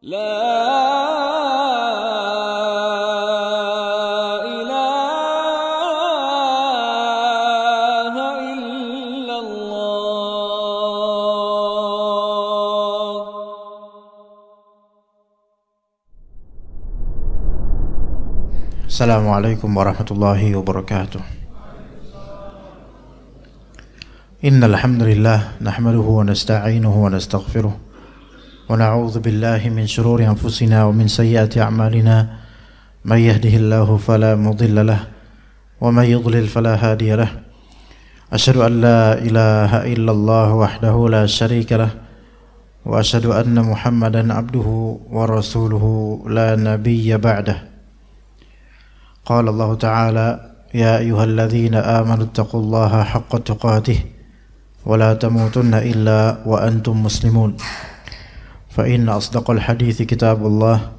لا إله إلا الله. Assalamualaikum warahmatullahi wabarakatuh. Innal hamdalillah nahmaduhu wa nasta'inuhu wa nastaghfiruh wa na'udzu billahi min shururi anfusina wa min sayyiati a'malina may yahdihillahu fala mudilla lahu wa may yudlil fala hadiya lahu. Asyhadu an la ilaha illallah wahdahu la syarika lahu wa asyhadu anna Muhammadan abduhu wa rasuluhu la nabiyya ba'dahu. Qala Allah Ta'ala ya ayyuhalladzina amanu taqullaha haqqa tuqatih wa la tamutunna illa wa antum muslimun. Fa inna asdaqal hadithi kitabullah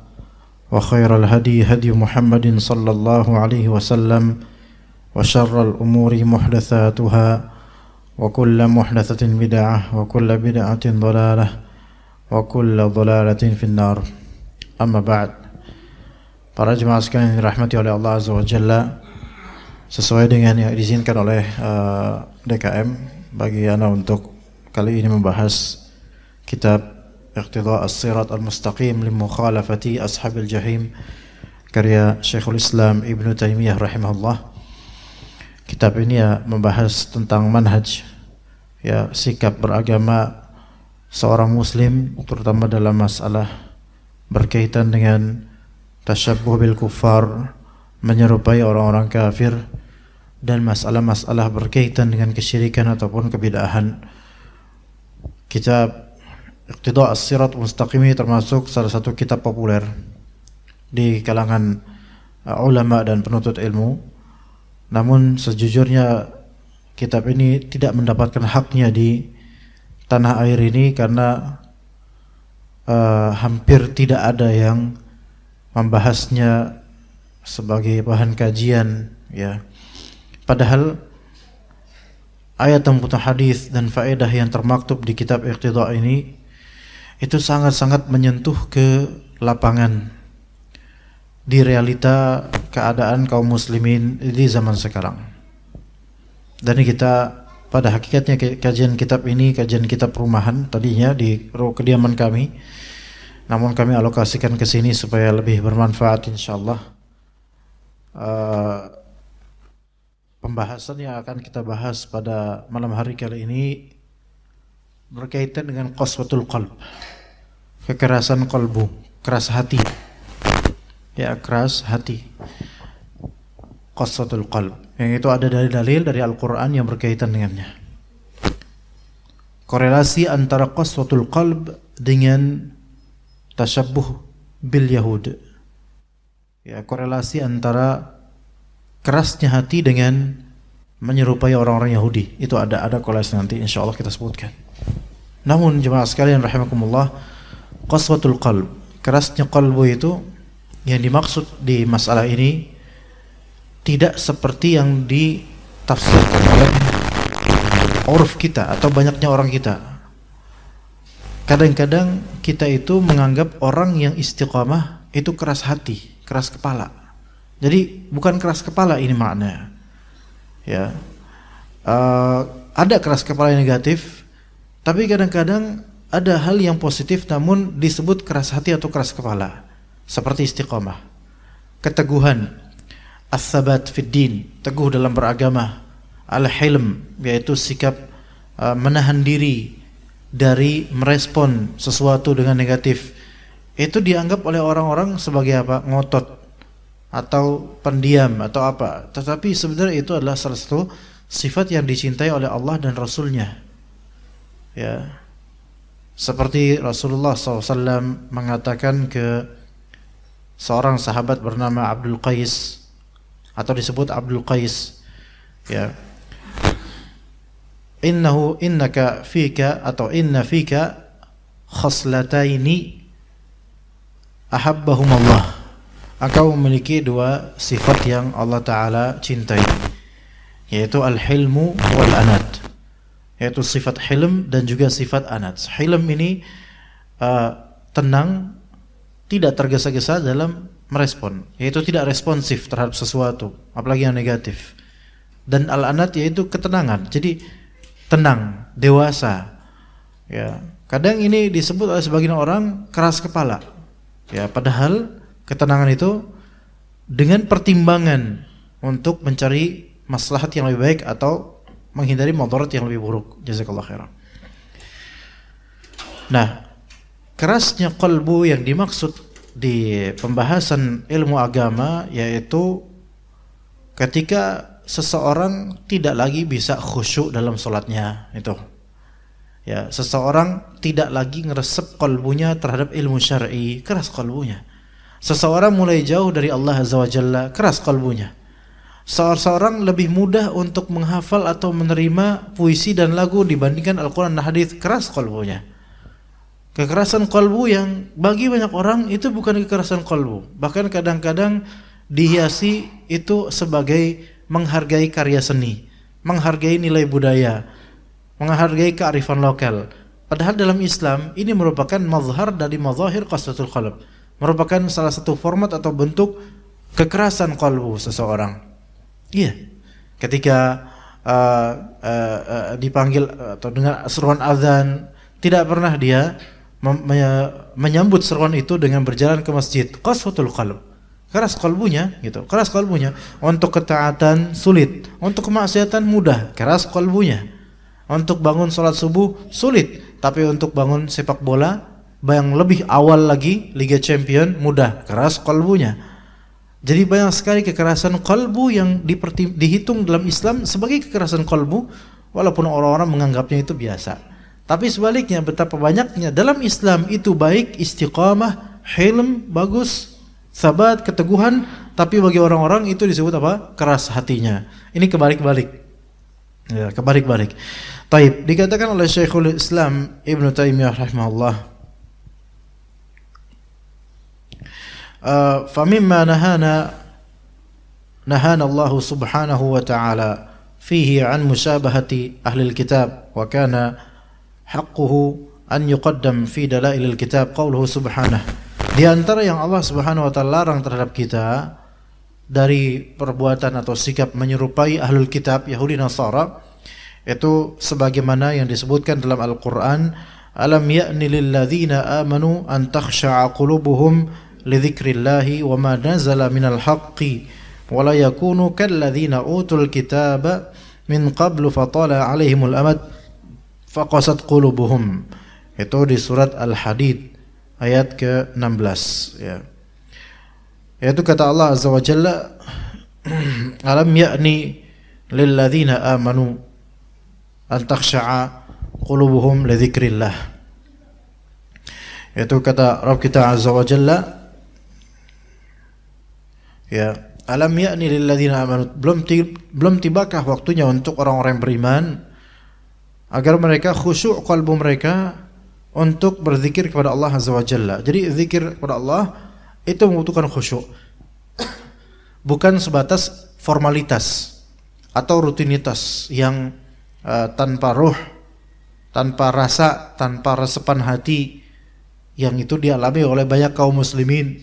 wa khairal hadi hadi Muhammadin sallallahu alaihi wasallam wa syarral umuri muhdatsatuha wa kullu muhdatsatin bid'ah wa kullu bid'atin dhalalah wa kullu dhalalatin finnar. Amma ba'd. Para jemaah sekalian yang dirahmati oleh Allah Azza wa Jalla, sesuai dengan yang diizinkan oleh DKM, bagi ana untuk kali ini membahas kitab Iqtida' as-Sirat al-Mustaqim li mukhalafati ashabil jahim, karya Syekhul Islam Ibnu Taimiyah rahimahullah. Kitab ini ya membahas tentang manhaj, ya sikap beragama seorang muslim, terutama dalam masalah berkaitan dengan tasyabbuh bil kuffar, menyerupai orang-orang kafir, dan masalah-masalah berkaitan dengan kesyirikan ataupun kebid'ahan. Kitab Iqtida' as-Sirat al-Mustaqim ini termasuk salah satu kitab populer di kalangan ulama dan penuntut ilmu. Namun sejujurnya kitab ini tidak mendapatkan haknya di tanah air ini karena hampir tidak ada yang membahasnya sebagai bahan kajian, ya. Padahal ayat dan hadis dan faedah yang termaktub di kitab Iqtida' ini itu sangat-sangat menyentuh ke lapangan di realita keadaan kaum muslimin di zaman sekarang. Dan kita pada hakikatnya kajian kitab ini kajian kitab rumahan tadinya di kediaman kami, namun kami alokasikan ke sini supaya lebih bermanfaat insyaallah. Pembahasan yang akan kita bahas pada malam hari kali ini berkaitan dengan qaswatul qalb, kekerasan qalbu, keras hati. Ya, keras hati. Qaswatul qalb, yang itu ada dari dalil dari Al-Qur'an yang berkaitan dengannya. Korelasi antara qaswatul qalb dengan tasyabbuh bil yahud. Ya, korelasi antara kerasnya hati dengan menyerupai orang-orang Yahudi. Itu ada korelasi, nanti insyaallah kita sebutkan. Namun jemaah sekalian rahimakumullah, qaswatul qalb, kerasnya qalbu itu yang dimaksud di masalah ini tidak seperti yang ditafsirkan oleh uruf kita atau banyaknya orang kita. Kadang-kadang kita itu menganggap orang yang istiqamah itu keras hati, keras kepala. Jadi bukan keras kepala ini maknanya. Ya, ada keras kepala yang negatif, tapi kadang-kadang ada hal yang positif namun disebut keras hati atau keras kepala, seperti istiqamah, keteguhan, as-sabat fid din, teguh dalam beragama, al-hilm, yaitu sikap menahan diri dari merespon sesuatu dengan negatif. Itu dianggap oleh orang-orang sebagai apa? Ngotot atau pendiam atau apa. Tetapi sebenarnya itu adalah salah satu sifat yang dicintai oleh Allah dan Rasulnya. Ya, seperti Rasulullah SAW mengatakan ke seorang sahabat bernama Abdul Qais, atau disebut Abdul Qais, ya, innaka fika atau inna fika khaslataini ahabbahum Allah. Engkau memiliki dua sifat yang Allah Ta'ala cintai, yaitu al-hilmu wal-anad, yaitu sifat hilm dan juga sifat anad. Hilm ini tenang tidak tergesa-gesa dalam merespon, yaitu tidak responsif terhadap sesuatu, apalagi yang negatif. Dan al-anat yaitu ketenangan, jadi tenang, dewasa. Ya, kadang ini disebut oleh sebagian orang keras kepala. Ya, padahal ketenangan itu dengan pertimbangan untuk mencari maslahat yang lebih baik atau menghindari mudarat yang lebih buruk. Jazakallahu khairan. Nah, kerasnya qalbu yang dimaksud di pembahasan ilmu agama yaitu ketika seseorang tidak lagi bisa khusyuk dalam sholatnya, itu. Ya, seseorang tidak lagi ngeresep qalbunya terhadap ilmu syar'i, keras qalbunya. Seseorang mulai jauh dari Allah Azza wa Jalla, keras qalbunya. Seseorang lebih mudah untuk menghafal atau menerima puisi dan lagu dibandingkan Al-Quran dan Hadis, keras qalbunya. Kekerasan qalbu yang bagi banyak orang itu bukan kekerasan qalbu, bahkan kadang-kadang dihiasi itu sebagai menghargai karya seni, menghargai nilai budaya, menghargai kearifan lokal. Padahal dalam Islam ini merupakan mazhar dari mazahir qaswatul qalb, merupakan salah satu format atau bentuk kekerasan qalbu seseorang. Iya, ketika dipanggil atau dengar seruan azan, tidak pernah dia menyambut seruan itu dengan berjalan ke masjid. Qaswatul qalb, keras kalbunya gitu, keras kalbunya. Untuk ketaatan sulit, untuk kemaksiatan mudah, keras kalbunya. Untuk bangun sholat subuh sulit, tapi untuk bangun sepak bola yang lebih awal lagi Liga Champion mudah, keras kalbunya. Jadi banyak sekali kekerasan kalbu yang dihitung dalam Islam sebagai kekerasan kalbu, walaupun orang-orang menganggapnya itu biasa. Tapi sebaliknya betapa banyaknya dalam Islam itu baik, istiqamah, hilm, bagus, sabat, keteguhan, tapi bagi orang-orang itu disebut apa? Keras hatinya. Ini kebalik-balik. Ya, kebalik-balik. Taib, dikatakan oleh Syekhul Islam Ibnu Taimiyah rahimahullah, famimma nahana Allah subhanahu wa ta'ala fihi an musyabahati ahli al-kitab wa kana haqquhu an yuqaddam fi dalailil kitab qauluhu subhanahu. Di antara yang Allah Subhanahu wa taala larang terhadap kita dari perbuatan atau sikap menyerupai ahlul kitab Yahudi Nasara, itu sebagaimana yang disebutkan dalam Al-Qur'an, alam ya'ni lil ladzina amanu an takhsha'a qulubuhum li dzikrillahi wa ma nazala minal haqqi wa la yakunu kal ladzina utul kitaba min qablu fatala 'alaihimul amad faqasat qulubuhum. Itu di surat Al-Hadid ayat ke-16 ya. Yaitu kata Allah Azza wa Jalla, alam ya'ni lil ladzina amanu an takhsha'a qulubuhum li dzikrillah. Itu kata Rabb kita Azza wa Jalla, ya, alam ya'ni lil ladzina amanu, belum tibakah waktunya untuk orang-orang beriman agar mereka khusyuk kalbu mereka untuk berzikir kepada Allah Azza wa Jalla. Jadi zikir kepada Allah itu membutuhkan khusyuk, bukan sebatas formalitas atau rutinitas yang tanpa ruh, tanpa rasa, tanpa resepan hati, yang itu dialami oleh banyak kaum muslimin.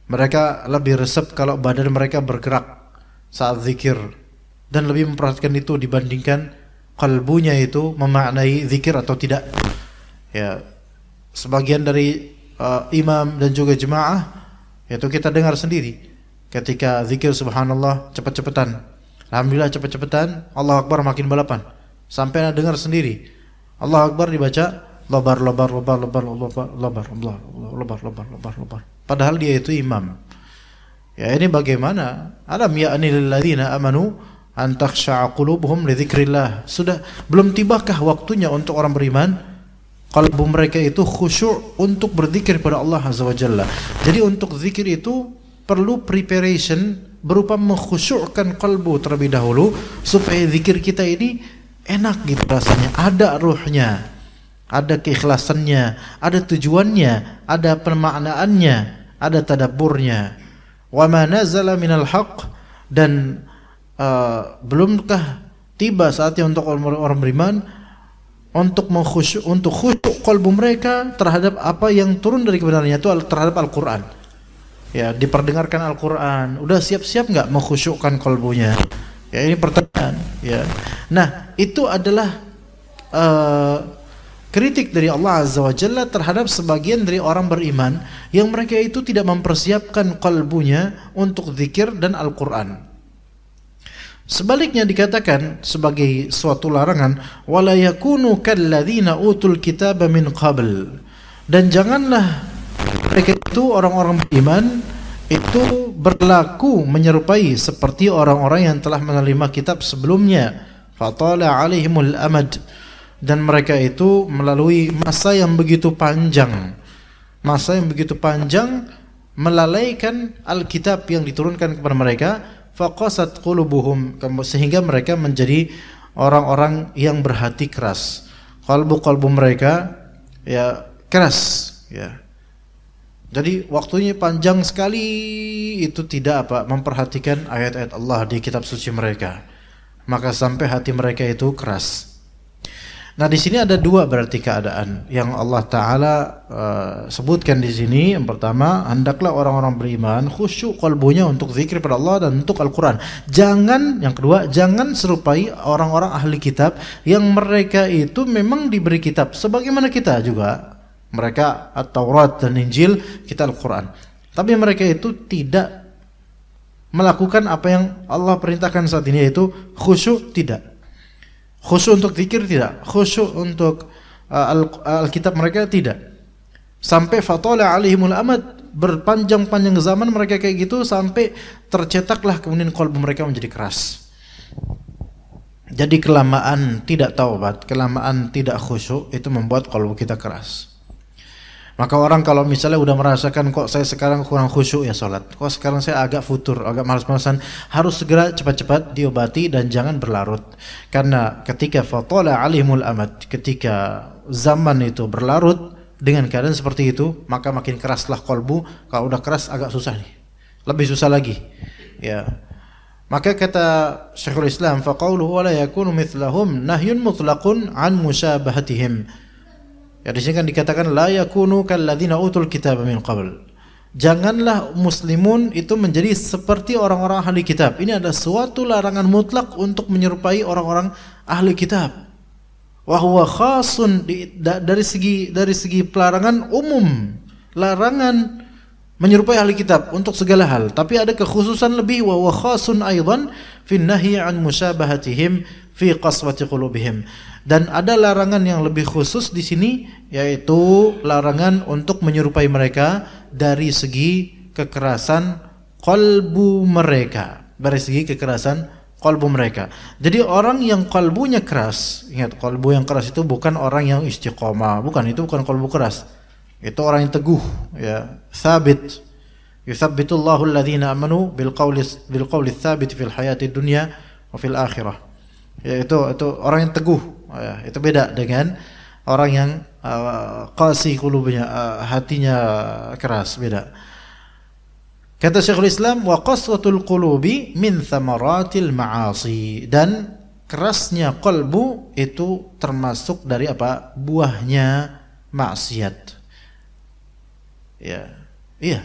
Mereka lebih resep kalau badan mereka bergerak saat zikir, dan lebih memperhatikan itu dibandingkan kalbunya itu memaknai zikir atau tidak. Ya, sebagian dari imam dan juga jemaah itu kita dengar sendiri ketika zikir subhanallah cepat-cepatan, alhamdulillah cepat-cepatan, Allahu Akbar makin balapan, sampai anda dengar sendiri Allahu Akbar dibaca lobar, padahal dia itu imam. Ya, ini bagaimana? Alam ya'ni lil ladzina amanu an takhsha'a qulubuhum li dzikrillah. Sudah belum tibakah waktunya untuk orang beriman kalbu mereka itu khusyuk untuk berzikir kepada Allah Azza wa Jalla. Jadi untuk zikir itu perlu preparation berupa mengkhusyukkan kalbu terlebih dahulu supaya zikir kita ini enak gitu rasanya, ada ruhnya, ada keikhlasannya, ada tujuannya, ada pemaknaannya, ada tadabburnya. Wa ma nazala minal haqq, dan belumkah tiba saatnya untuk orang beriman untuk khusyuk kalbu mereka terhadap apa yang turun dari kebenarannya itu terhadap Al-Quran. Ya, diperdengarkan Al-Quran, udah siap-siap nggak mengkhusyukkan kalbunya? Ya, ini pertanyaan. Ya, nah itu adalah kritik dari Allah Azza wa Jalla terhadap sebagian dari orang beriman yang mereka itu tidak mempersiapkan kalbunya untuk zikir dan Al-Quran. Sebaliknya dikatakan sebagai suatu larangan, wala yakunu kalladzina utul kitaba min qabl, dan janganlah mereka itu orang-orang beriman itu berlaku menyerupai seperti orang-orang yang telah menerima kitab sebelumnya, fatala alaihimul amad, dan mereka itu melalui masa yang begitu panjang melalaikan Alkitab yang diturunkan kepada mereka, faqasat qulubuhum, sehingga mereka menjadi orang-orang yang berhati keras. Kalbu mereka ya keras, ya. Jadi waktunya panjang sekali itu tidak memperhatikan ayat-ayat Allah di kitab suci mereka. Maka sampai hati mereka itu keras. Nah, di sini ada dua berarti keadaan yang Allah Ta'ala sebutkan di sini. Yang pertama, hendaklah orang-orang beriman khusyuk kalbunya untuk zikir pada Allah dan untuk Al-Quran. Yang kedua, jangan serupai orang-orang ahli kitab yang mereka itu memang diberi kitab sebagaimana kita juga. Mereka At-Taurat dan Injil, kita Al-Quran. Tapi mereka itu tidak melakukan apa yang Allah perintahkan saat ini, yaitu khusyuk tidak. Khusyuk untuk zikir tidak, khusyuk untuk Alkitab mereka tidak. Sampai fatala alaihimul amad, berpanjang-panjang zaman mereka kayak gitu sampai tercetaklah kemudian kalbu mereka menjadi keras. Jadi kelamaan tidak taubat, kelamaan tidak khusyuk itu membuat kalbu kita keras. Maka orang kalau misalnya udah merasakan kok saya sekarang kurang khusyuk ya salat, kok sekarang saya agak futur, agak malas-malasan, harus segera cepat-cepat diobati dan jangan berlarut. Karena ketika fatala alaihimul amad, ketika zaman itu berlarut dengan keadaan seperti itu, maka makin keraslah kalbu. Kalau udah keras agak susah nih, lebih susah lagi. Ya. Maka kata Syekhul Islam, faqauluhu wala yakunu mithlahum nahyun mutlaqun an musyabahatihim. Ya, di sini kan dikatakan la yakunu kalladzina utul kitaba min qabl. Janganlah muslimun itu menjadi seperti orang-orang ahli kitab. Ini ada suatu larangan mutlak untuk menyerupai orang-orang ahli kitab. Wa huwa khasun, dari segi pelarangan umum. Larangan menyerupai ahli kitab untuk segala hal, tapi ada kekhususan lebih, wa huwa khasun aidan fi nahyi an musyabahatihim fi qaswati qulubihim. Dan ada larangan yang lebih khusus di sini, yaitu larangan untuk menyerupai mereka dari segi kekerasan kalbu mereka. Dari segi kekerasan kalbu mereka. Jadi orang yang kalbunya keras, ingat kalbu yang keras itu bukan orang yang istiqomah, itu bukan kalbu keras. Itu orang yang teguh, ya, sabit. Yuthabbitullahu alladhina amanu bil qawli tsabit fil hayati dunya wa fil akhirah. Ya, itu orang yang teguh. Ya, itu beda dengan orang yang qasi qulubunya, hatinya keras, beda. Kata Syekhul Islam, wa qaswatul qulubi min thamaratil ma'asi, dan kerasnya kalbu itu termasuk dari buahnya maksiat. Ya. Iya.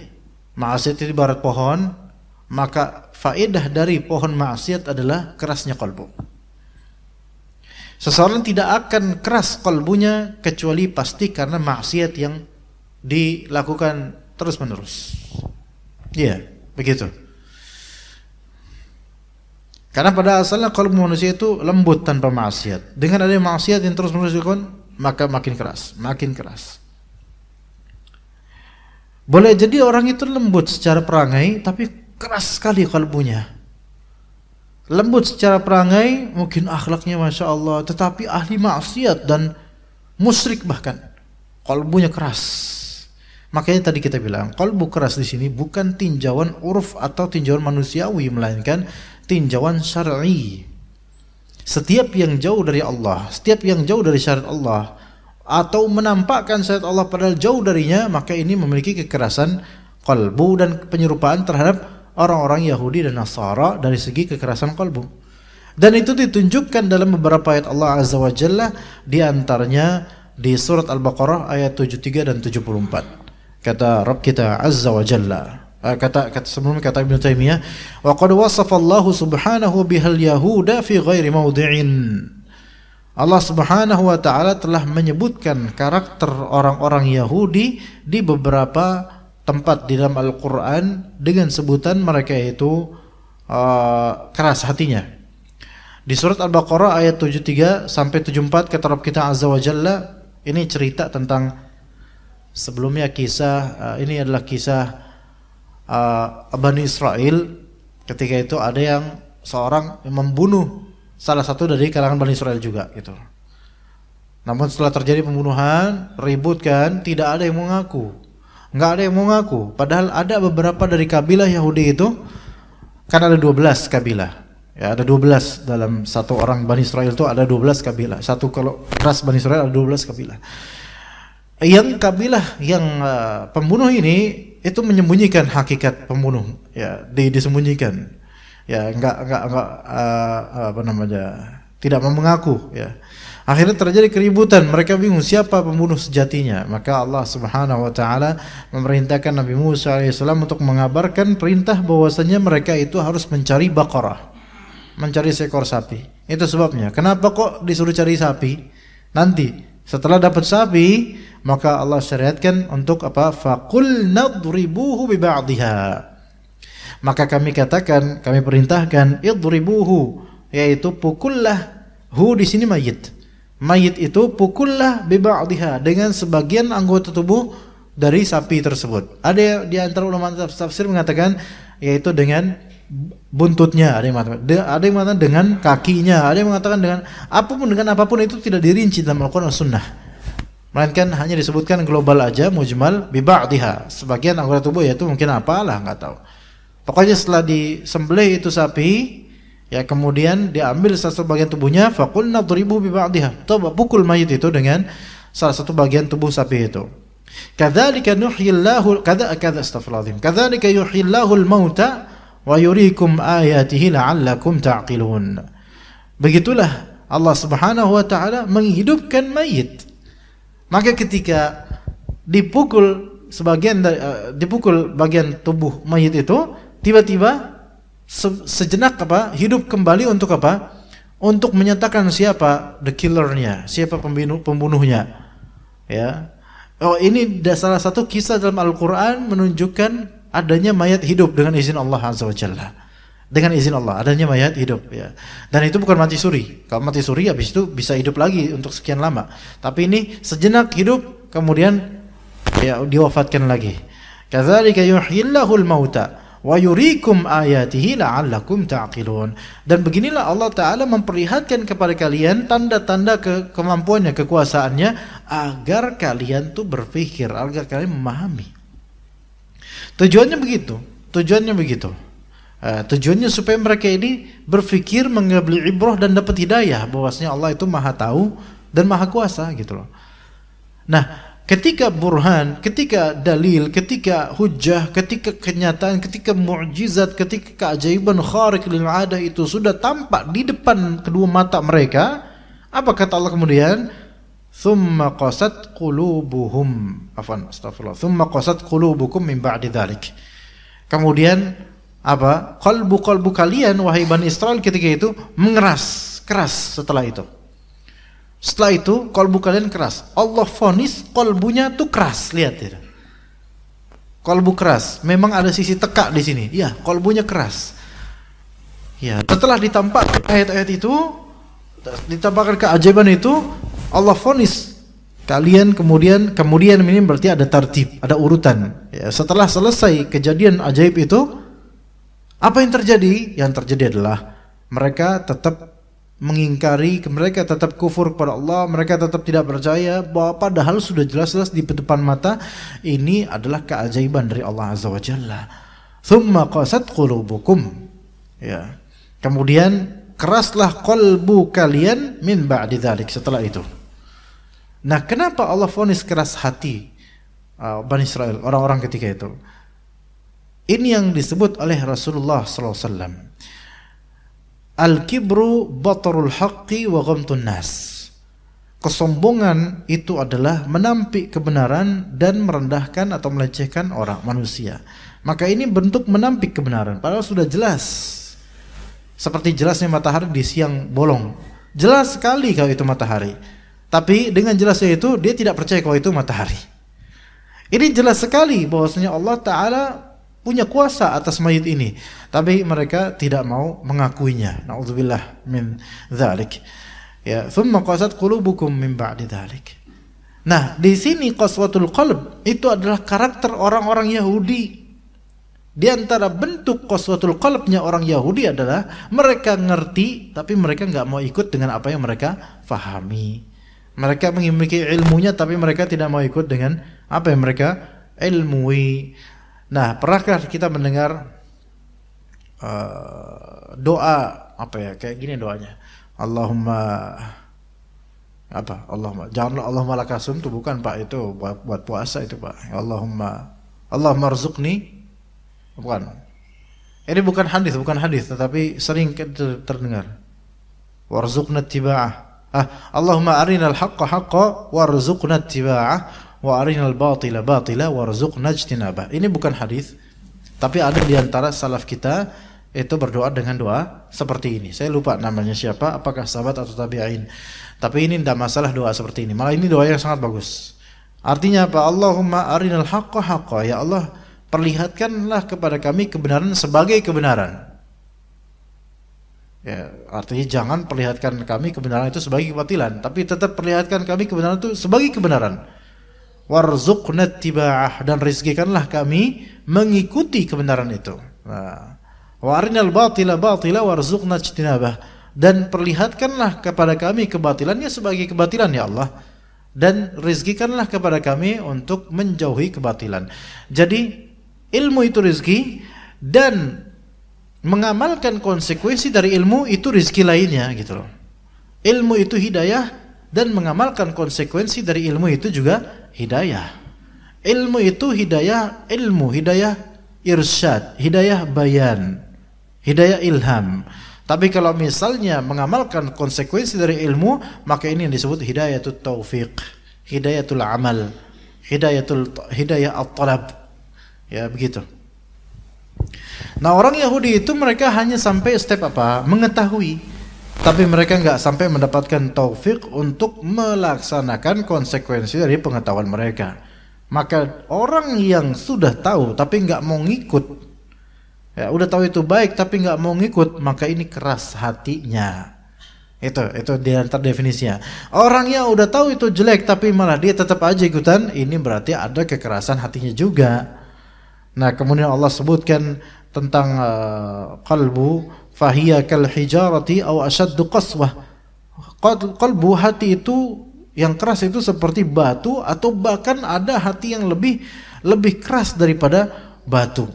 Maksiat itu ibarat pohon, maka faedah dari pohon maksiat adalah kerasnya kalbu. Seseorang tidak akan keras kalbunya kecuali pasti karena maksiat yang dilakukan terus-menerus. Iya, begitu. Karena pada asalnya kalbu manusia itu lembut tanpa maksiat. Dengan adanya maksiat yang terus-menerus dilakukan, maka makin keras, makin keras. Boleh jadi orang itu lembut secara perangai, tapi keras sekali kalbunya. Lembut secara perangai, mungkin akhlaknya Masya Allah, tetapi ahli maksiat dan musyrik bahkan, kalbunya keras. Makanya tadi kita bilang, kalbu keras di sini bukan tinjauan uruf atau tinjauan manusiawi, melainkan tinjauan syar'i. Setiap yang jauh dari Allah, setiap yang jauh dari syariat Allah, atau menampakkan syariat Allah padahal jauh darinya, maka ini memiliki kekerasan kalbu dan penyerupaan terhadap orang-orang Yahudi dan Nasara dari segi kekerasan kalbu. Dan itu ditunjukkan dalam beberapa ayat Allah Azza wa Jalla, di antaranya di surat Al-Baqarah ayat 73 dan 74. Kata Rabb kita Azza wa Jalla, kata sebelumnya kata Ibnu Taimiyah, wa qad wasafa Allah subhanahu bihal yahuda fi ghairi mawdi'in. Allah Subhanahu wa taala telah menyebutkan karakter orang-orang Yahudi di beberapa tempat di dalam Al-Qur'an dengan sebutan mereka itu keras hatinya. Di surat Al-Baqarah ayat 73 sampai 74 kata Rabb kita Azza wa Jalla, ini cerita tentang sebelumnya kisah, ini adalah kisah Bani Israel. Ketika itu ada yang seorang yang membunuh salah satu dari kalangan Bani Israel juga gitu. Namun setelah terjadi pembunuhan, ribut kan, tidak ada yang mengaku. Enggak ada yang mengaku. Padahal ada beberapa dari kabilah Yahudi itu, kan ada 12 kabilah. Ya, ada 12 dalam satu orang Bani Israel itu ada 12 kabilah. Satu kalau ras Bani Israel ada 12 kabilah. Yang kabilah yang pembunuh ini itu menyembunyikan hakikat pembunuh, ya, disembunyikan. Ya, enggak apa namanya? Tidak mau mengaku, ya. Akhirnya terjadi keributan, mereka bingung siapa pembunuh sejatinya. Maka Allah Subhanahu wa taala memerintahkan Nabi Musa alaihissalam untuk mengabarkan perintah bahwasanya mereka itu harus mencari baqarah, mencari seekor sapi. Itu sebabnya. Kenapa kok disuruh cari sapi? Nanti setelah dapat sapi, maka Allah syariatkan untuk apa? Faqul nadribuhu bi ba'dihha. Maka kami katakan, kami perintahkan idribuhu, yaitu pukullah, hu di sini mayit. Mayit itu pukullah bi ba'dihha, dengan sebagian anggota tubuh dari sapi tersebut. Ada di antara ulama tafsir mengatakan yaitu dengan buntutnya, ada yang mengatakan dengan kakinya, ada yang mengatakan dengan apapun itu tidak dirinci dalam Al-Qur'an dan Sunnah. Melainkan hanya disebutkan global aja, mujmal bi ba'dihha, sebagian anggota tubuh, yaitu mungkin apalah, enggak tahu. Pokoknya setelah disembelih itu sapi, ya, kemudian diambil salah satu bagian tubuhnya, faqulna dhribu bi ba'dihha. Coba pukul mayit itu dengan salah satu bagian tubuh sapi itu. Kadzalika nuhyillahu astaghfirullahalazim. Kadzalika yuhyillahu al-mauta wa yuriikum ayatihi la'allakum ta'qilun. Begitulah Allah Subhanahu wa taala menghidupkan mayit. Maka ketika dipukul dipukul bagian tubuh mayit itu, tiba-tiba sejenak apa? Hidup kembali untuk apa? Untuk menyatakan siapa the killernya, siapa pembunuhnya. Ya. Oh, ini salah satu kisah dalam Al-Qur'an menunjukkan adanya mayat hidup dengan izin Allah Azza wa Jalla. Dengan izin Allah adanya mayat hidup, ya. Dan itu bukan mati suri. Kalau mati suri habis itu bisa hidup lagi untuk sekian lama. Tapi ini sejenak hidup kemudian ya diwafatkan lagi. Kadzalika yuhyillahul mauta wa yuriikum ayatihi la'allakum ta'qilun. Dan beginilah Allah taala memperlihatkan kepada kalian tanda-tanda kemampuannya, kekuasaannya, agar kalian tuh berpikir, agar kalian memahami. Tujuannya begitu. Tujuannya supaya mereka ini berpikir, mengambil ibrah dan dapat hidayah bahwasanya Allah itu Maha Tahu dan Maha Kuasa gitu loh. Nah, ketika burhan, ketika dalil, ketika hujjah, ketika kenyataan, ketika mukjizat, ketika keajaiban khariq lil 'adah itu sudah tampak di depan kedua mata mereka, apa kata Allah kemudian? Tsumma qasat qulubuhum. Tsumma qasat qulubukum min ba'di dzalik. Kemudian apa? Qalbu kalian wahai Bani Israil ketika itu keras setelah itu. Setelah itu qalbu kalian keras. Allah vonis qalbunya tuh keras, lihat ya. Qalbu keras, memang ada sisi tekak di sini. Ya, qalbunya keras. Ya, setelah ditampakkan ayat-ayat itu, ditampakkan keajaiban itu, Allah vonis kalian kemudian ini berarti ada tartib, ada urutan. Ya, setelah selesai kejadian ajaib itu, apa yang terjadi? Yang terjadi adalah mereka tetap mengingkari, mereka tetap kufur kepada Allah, mereka tetap tidak percaya bahwa padahal sudah jelas-jelas di depan mata ini adalah keajaiban dari Allah Azza wa Jalla. Tsumma qasat qulubukum. Ya. Kemudian keraslah qalbu kalian min ba'di dzalik, setelah itu. Nah, kenapa Allah vonis keras hati Bani Israil, orang-orang ketika itu? Ini yang disebut oleh Rasulullah sallallahu alaihi wasallam Al-kibru batarul haqqi wa ghamtun nas. Kesombongan itu adalah menampik kebenaran dan merendahkan atau melecehkan orang manusia. Maka ini bentuk menampik kebenaran, padahal sudah jelas. Seperti jelasnya matahari di siang bolong. Jelas sekali kalau itu matahari. Tapi dengan jelasnya itu dia tidak percaya kalau itu matahari. Ini jelas sekali bahwasanya Allah Ta'ala punya kuasa atas mayit ini. Tapi mereka tidak mau mengakuinya. Na'udzubillah min dzalik. Ya, thumma qasat qulubukum min ba'di dzalik. Nah, di sini qaswatul qalb itu adalah karakter orang-orang Yahudi. Di antara bentuk qaswatul qalbnya orang Yahudi adalah mereka ngerti tapi mereka enggak mau ikut dengan apa yang mereka fahami. Mereka memiliki ilmunya tapi mereka tidak mau ikut dengan apa yang mereka ilmui. Nah, pernahkah kita mendengar doa apa ya? Kayak gini doanya. Allahumma apa? Allahumma janganlah Allahumma lakasum itu bukan Pak, itu buat puasa itu Pak. Allahumma rzuqni, bukan. Ini bukan hadis tetapi sering terdengar. Warzuqna ittiba'ah. Allahumma arinal haqqa haqqa warzuqna ittiba'ah wa arinal batila batila warzuqna ijtinabah. Ini bukan hadis, tapi ada di antara salaf kita itu berdoa dengan doa seperti ini. Saya lupa namanya siapa, apakah sahabat atau tabi'in. Tapi ini tidak masalah doa seperti ini. Malah ini doa yang sangat bagus. Artinya apa? Allahumma arinal haqqa haqqa. Ya Allah, perlihatkanlah kepada kami kebenaran sebagai kebenaran. Ya, artinya jangan perlihatkan kami kebenaran itu sebagai kebatilan, tapi tetap perlihatkan kami kebenaran itu sebagai kebenaran. Warzuqna ittiba'ah, dan rizkikanlah kami mengikuti kebenaran itu. Nah, wa arinal batila batila warzuqna ijtinabah, dan perlihatkanlah kepada kami kebatilannya sebagai kebatilan ya Allah, dan rizkikanlah kepada kami untuk menjauhi kebatilan. Jadi ilmu itu rizki, dan mengamalkan konsekuensi dari ilmu itu rizki lainnya gitu loh. Ilmu itu hidayah, dan mengamalkan konsekuensi dari ilmu itu juga hidayah. Ilmu itu hidayah, ilmu hidayah irsyad, hidayah bayan, hidayah ilham. Tapi kalau misalnya mengamalkan konsekuensi dari ilmu, maka ini yang disebut hidayatul taufiq, hidayatul amal, hidayah at-talab. Ya begitu. Nah, orang Yahudi itu mereka hanya sampai step apa? Mengetahui. Tapi mereka enggak sampai mendapatkan taufik untuk melaksanakan konsekuensi dari pengetahuan mereka. Maka orang yang sudah tahu tapi enggak mau ngikut, ya udah tahu itu baik tapi enggak mau ngikut, maka ini keras hatinya. Itu di antara definisinya. Orang yang udah tahu itu jelek tapi malah dia tetap aja ikutan, ini berarti ada kekerasan hatinya juga. Nah, kemudian Allah sebutkan tentang qalbu fahiya kal hijarati aw ashaddu qaswah. Qalbu, hati itu yang keras itu seperti batu, atau bahkan ada hati yang lebih keras daripada batu.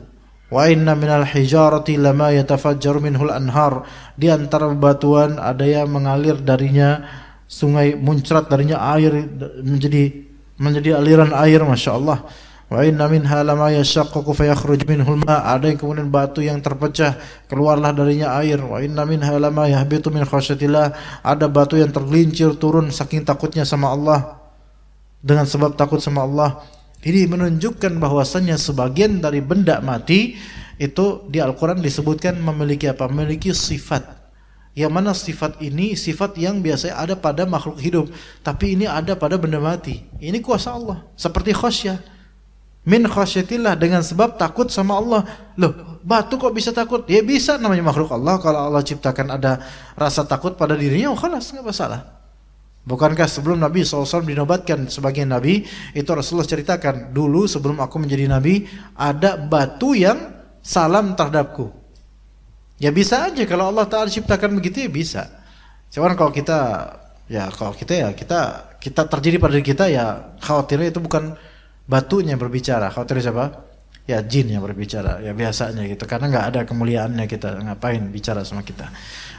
Wa inna minal hijarati lama yatafajjaru minhul anhar. Di antara batuan ada yang mengalir darinya sungai, muncrat darinya air menjadi aliran air, Masya Allah. Wa inna minha lama yashaqqaqu fayakhruj minhul ma. Ada yang kemudian batu yang terpecah, keluarlah darinya air. Wa inna minha lama yahbitu min khasyatillah. Ada batu yang tergelincir turun saking takutnya sama Allah, dengan sebab takut sama Allah. Ini menunjukkan bahwasannya sebagian dari benda mati itu di Al-Quran disebutkan memiliki apa? Memiliki sifat. Yang mana sifat ini sifat yang biasanya ada pada makhluk hidup, tapi ini ada pada benda mati. Ini kuasa Allah. Seperti khasyah. Min khasyatillah, dengan sebab takut sama Allah. Loh, batu kok bisa takut? Ya bisa, namanya makhluk Allah. Kalau Allah ciptakan ada rasa takut pada dirinya, oh khalas, nggak masalah. Bukankah sebelum Nabi SAW dinobatkan sebagai Nabi, itu Rasulullah ceritakan, dulu sebelum aku menjadi Nabi, ada batu yang salam terhadapku. Ya bisa aja, kalau Allah Ta'ala ciptakan begitu ya bisa. Cuman kalau kita terjadi pada diri kita, ya khawatirnya itu bukan batunya yang berbicara. Khawatir siapa? Ya jin yang berbicara. Ya biasanya gitu, karena nggak ada kemuliaannya, kita ngapain bicara sama kita.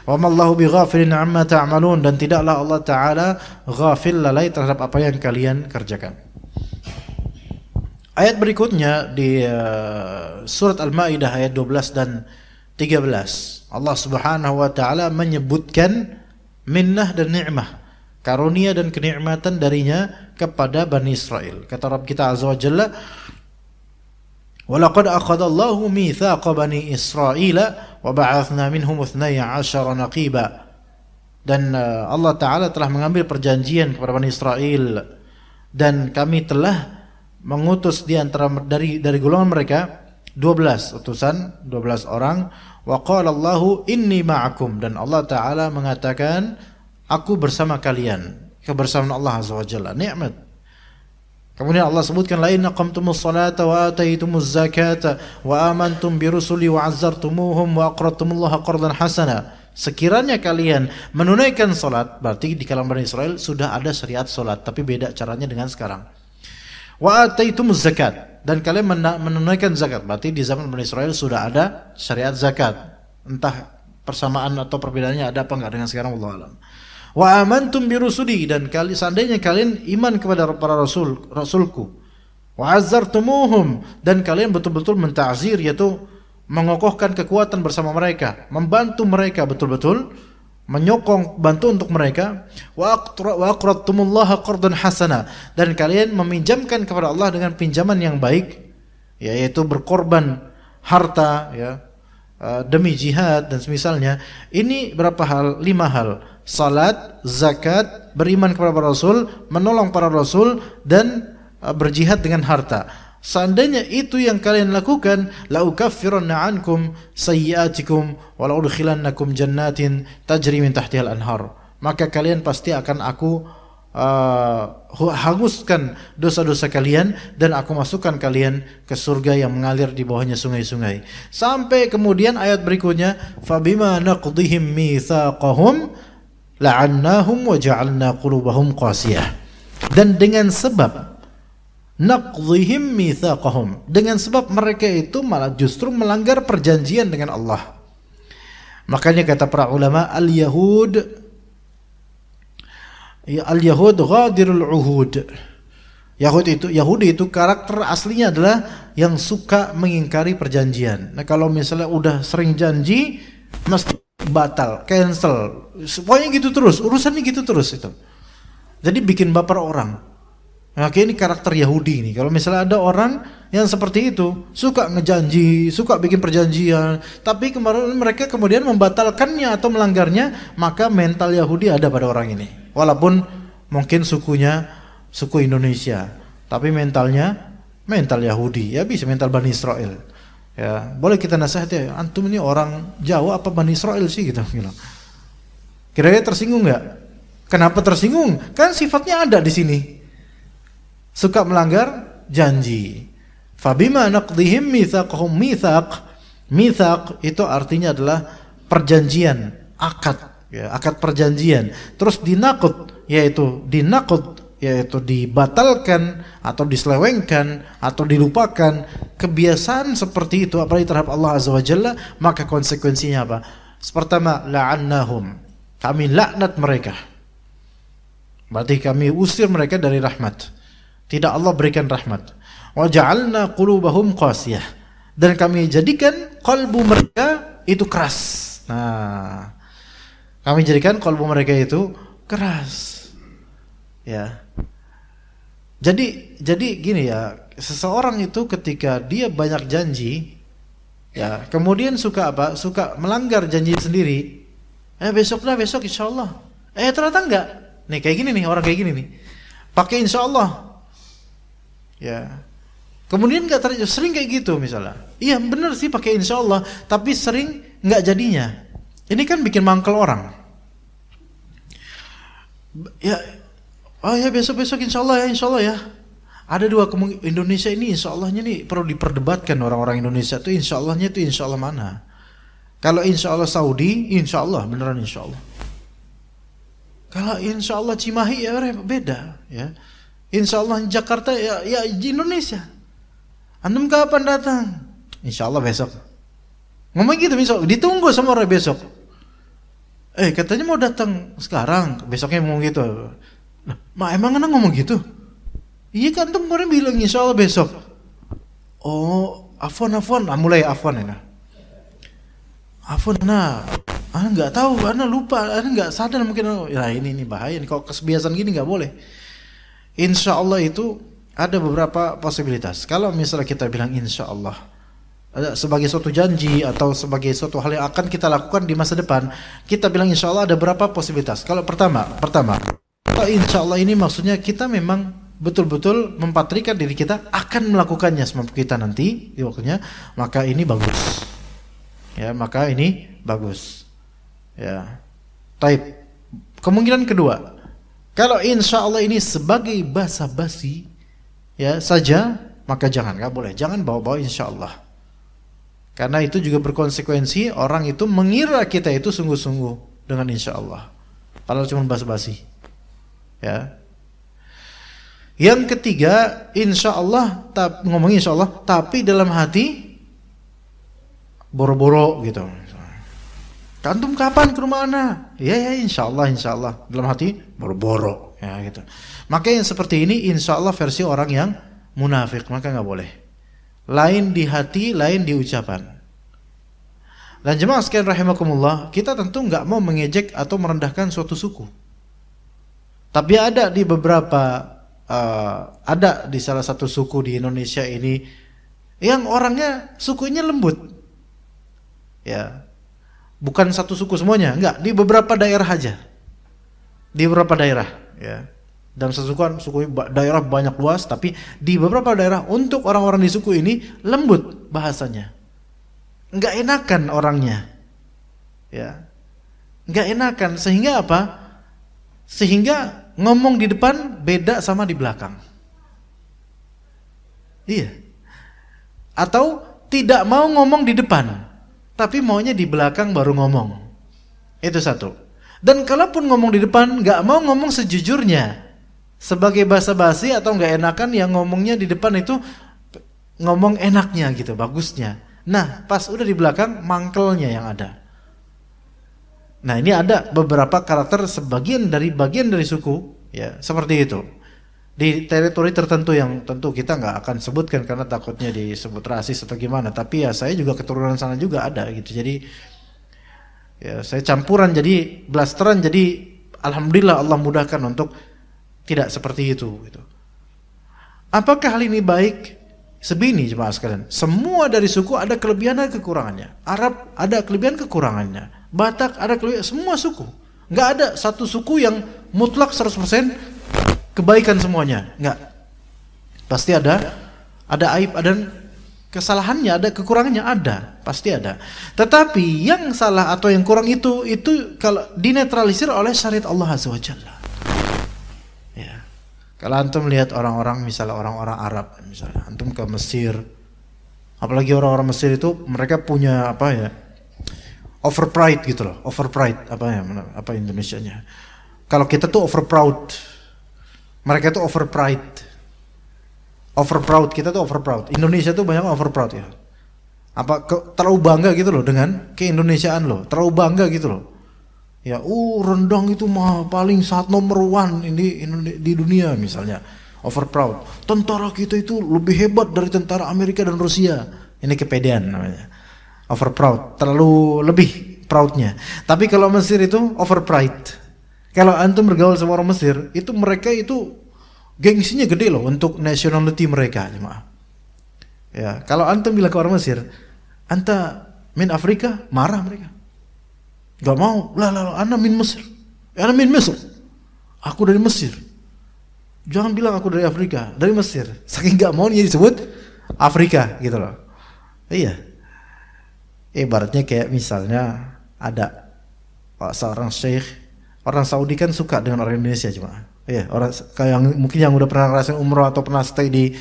Wa mallahu bighafilin amma ta'malun, dan tidaklah Allah Ta'ala ghafil, lalai terhadap apa yang kalian kerjakan. Ayat berikutnya di surat Al-Maidah ayat 12 dan 13. Allah Subhanahu wa taala menyebutkan minnah dan ni'mah, karunia dan kenikmatan darinya kepada Bani Israel. Kata Rabb kita Azza wa Jalla, "Walaqad akhadallahu mitsaqa Bani Israila wa ba'atsna minhum 12 naqiba." Dan Allah Ta'ala telah mengambil perjanjian kepada Bani Israel, dan kami telah mengutus di antara dari golongan mereka 12 utusan, 12 orang. Wa qala Allahu inni ma'akum, dan Allah Ta'ala mengatakan aku bersama kalian. Kebersamaan Allah Azza wa Jalla, nikmat. Kemudian Allah sebutkan, la in aqamtumus salata wa ataitumuz zakata wa amantum bi rusuli wa azzartumuhum wa aqradtumullaha qardan hasana. Sekiranya kalian menunaikan salat, berarti di kalangan Bani Israel sudah ada syariat salat, tapi beda caranya dengan sekarang. Wa ataitumuz zakat, dan kalian menunaikan zakat, berarti di zaman Bani Israel sudah ada syariat zakat. Entah persamaan atau perbedaannya ada apa enggak dengan sekarang, wallahu alam. Wa amantum bi rusuli, dan seandainya kalian iman kepada para rasulku. Wa azzartumuhum, dan kalian betul-betul menta'zir, yaitu mengokohkan kekuatan bersama mereka, membantu mereka betul-betul, menyokong, bantu untuk mereka. Wa aqradtumullaha qardan hasana, dan kalian meminjamkan kepada Allah dengan pinjaman yang baik, yaitu berkorban harta, ya, demi jihad dan semisalnya. Ini berapa hal? 5 hal: salat, zakat, beriman kepada para rasul, menolong para rasul, dan berjihad dengan harta. Seandainya itu yang kalian lakukan, la ukaffiranna ankum sayyi'atikum wa la udkhilannakum jannatin tajri min tahtiha al-anhar. Maka kalian pasti akan aku hanguskan dosa-dosa kalian, dan aku masukkan kalian ke surga yang mengalir di bawahnya sungai-sungai. Sampai kemudian ayat berikutnya, fabima naqdihim mitsaqahum la'annahum wa ja'alna qulubahum qasiyah. Dan dengan sebab naqdhihim mitsaqahum, dengan sebab mereka itu malah justru melanggar perjanjian dengan Allah. Makanya kata para ulama, al-yahud ghadirul uhud. Yahudi itu karakter aslinya adalah yang suka mengingkari perjanjian. Nah, kalau misalnya udah sering janji, mesti batal, cancel. Pokoknya gitu terus, urusannya gitu terus itu. Jadi bikin baper orang. Nah, ini karakter Yahudi nih. Kalau misalnya ada orang yang seperti itu, suka ngejanji, suka bikin perjanjian, tapi kemarin mereka kemudian membatalkannya atau melanggarnya, maka mental Yahudi ada pada orang ini. Walaupun mungkin sukunya suku Indonesia, tapi mentalnya mental Yahudi. Ya bisa mental Bani Israel. Ya, boleh kita nasihati, antum ini orang Jawa apa Bani Israel sih gitu. Kira-kira tersinggung nggak? Kenapa tersinggung? Kan sifatnya ada di sini. Suka melanggar janji. Fabima naqdihim mitsaqahum, mitsaq itu artinya adalah perjanjian, akad, ya, akad perjanjian. Terus dinaqd yaitu dibatalkan atau diselewengkan atau dilupakan. Kebiasaan seperti itu apalagi terhadap Allah Azza wa Jalla, maka konsekuensinya apa? Pertama, la'annahum, kami laknat mereka. Berarti kami usir mereka dari rahmat. Tidak Allah berikan rahmat. Wa ja'alna qulubahum qasiyah, dan kami jadikan kalbu mereka itu keras. Nah, kami jadikan kalbu mereka itu keras. Ya. Jadi gini ya, seseorang itu ketika dia banyak janji, ya, kemudian suka apa? Suka melanggar janji sendiri. Besok insyaallah. Ternyata enggak. Nih kayak gini nih, orang kayak gini nih. Pakai insyaallah. Ya, kemudian sering kayak gitu misalnya. Iya benar sih pakai insyaallah, tapi sering nggak jadinya. Ini kan bikin mangkel orang. Ya, besok insyaallah ya. Ada dua kemungkinan. Indonesia ini insyallahnya nih perlu diperdebatkan orang-orang Indonesia tuh insyallahnya itu insyaallah mana? Kalau insyaallah Saudi, insyaallah beneran insyaallah. Kalau insyaallah Cimahi ya beda ya. Insyaallah Jakarta ya di Indonesia. Antum kapan datang? Insyaallah besok. Ngomong gitu besok, ditunggu sama orang besok. Katanya mau datang sekarang, besoknya ngomong gitu. Nah, emang anak ngomong gitu? Iya kan antum kemarin bilang insyaallah besok. Oh, afwan, mulai afwan ya. Afwan, ana nggak tahu, ana lupa, ana nggak sadar mungkin. Ya ini bahaya nih, kalau kebiasaan gini nggak boleh. Insya Allah itu ada beberapa posibilitas. Kalau misalnya kita bilang insya Allah sebagai suatu janji atau sebagai suatu hal yang akan kita lakukan di masa depan, kita bilang insya Allah ada berapa posibilitas. Kalau pertama, kalau insya Allah ini maksudnya kita memang betul-betul mempatrikan diri kita akan melakukannya semampu kita nanti di waktunya, maka ini bagus. Ya, maka ini bagus. Ya. Taib. Kemungkinan kedua, kalau insya Allah ini sebagai basa-basi ya saja, maka nggak boleh, jangan bawa-bawa insya Allah. Karena itu juga berkonsekuensi orang itu mengira kita itu sungguh-sungguh dengan insya Allah. Kalau cuma basa-basi. Ya. Yang ketiga, insya Allah, ngomongin insya Allah, tapi dalam hati boro-boro gitu. Antum kapan ke rumah ana? Ya insya Allah. Dalam hati boro-boro ya gitu. Maka yang seperti ini insya Allah versi orang yang munafik, maka nggak boleh. Lain di hati, lain di ucapan. Dan jemaah sekalian rahimakumullah, kita tentu nggak mau mengejek atau merendahkan suatu suku. Tapi ada di beberapa ada di salah satu suku di Indonesia ini yang orangnya sukunya lembut. Ya. Bukan satu suku semuanya, enggak, di beberapa daerah aja. Di beberapa daerah, ya. Dalam suku daerah banyak luas, tapi di beberapa daerah untuk orang-orang di suku ini lembut bahasanya. Enggak enakan orangnya. Ya. Enggak enakan, sehingga apa? Sehingga ngomong di depan beda sama di belakang. Iya. Atau tidak mau ngomong di depan, tapi maunya di belakang baru ngomong. Itu satu. Dan kalaupun ngomong di depan, nggak mau ngomong sejujurnya. Sebagai basa-basi atau nggak enakan yang ngomongnya di depan itu ngomong enaknya gitu, bagusnya. Nah, pas udah di belakang, mangkelnya yang ada. Nah, ini ada beberapa karakter bagian dari suku, ya seperti itu. Di teritori tertentu yang tentu kita nggak akan sebutkan karena takutnya disebut rasis atau gimana. Tapi ya saya juga keturunan sana juga ada gitu. Jadi ya saya campuran jadi blasteran. Jadi alhamdulillah Allah mudahkan untuk tidak seperti itu. Gitu. Apakah hal ini baik? Sebini jemaah sekalian. Semua dari suku ada kelebihan dan kekurangannya. Arab ada kelebihan kekurangannya. Batak ada kelebihan. Semua suku. Nggak ada satu suku yang mutlak 100% kebaikan semuanya, enggak. Pasti ada aib, ada kesalahannya, ada kekurangannya, ada, pasti ada. Tetapi yang salah atau yang kurang itu kalau dinetralisir oleh syariat Allah Azza wa Jalla. Ya. Kalau antum melihat orang-orang, misalnya orang-orang Arab, misalnya antum ke Mesir, apalagi orang-orang Mesir itu mereka punya apa ya? Over pride gitu loh, over pride apa Indonesianya? Kalau kita tuh over proud. Mereka itu over pride. Over proud, kita tuh over proud. Indonesia tuh banyak over proud ya. Terlalu bangga gitu loh dengan keindonesiaan loh. Terlalu bangga gitu loh. Ya, rendang itu mah paling nomor 1 ini di dunia misalnya. Over proud. Tentara kita itu lebih hebat dari tentara Amerika dan Rusia. Ini kepedean namanya. Over proud, terlalu lebih proudnya. Tapi kalau Mesir itu over pride. Kalau antum bergaul sama orang Mesir, itu mereka itu gengsinya gede loh untuk nationality mereka, jemaah. Ya, kalau antum bilang ke orang Mesir, "Anta min Afrika," marah mereka. Gak mau. Lah, ana min Mesir. Ana min Mesir. Aku dari Mesir. Jangan bilang aku dari Afrika, dari Mesir. Saking gak mau dia disebut Afrika gitu loh. Iya. Ibaratnya kayak misalnya ada seorang syekh. Orang Saudi kan suka dengan orang Indonesia cuma. Iya, orang kayak yang udah pernah ngerasain umroh atau pernah stay di